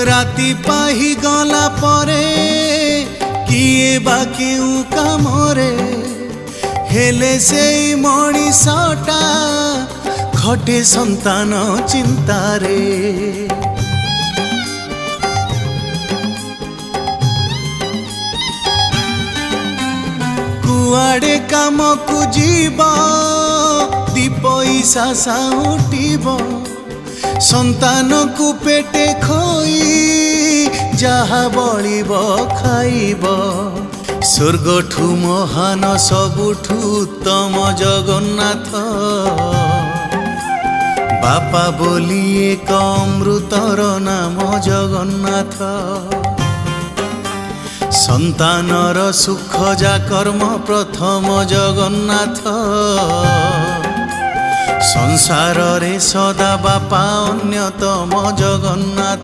राति पाही गला परे किए बा केउ कामरे हेले से मणिषटा खटे संतान चिंतारे। कुआड़े काम को जीव दी पैसा साउटिब संतान को पेटे खोई जहा बलिब खाइब। स्वर्गठू महान सबुठू उत्तम जगन्नाथ बापा बोली एक अमृतर नाम जगन्नाथ। संतानर सुख जा कर्म प्रथम जगन्नाथ संसार रे सदा बापा अन्यतम जगन्नाथ।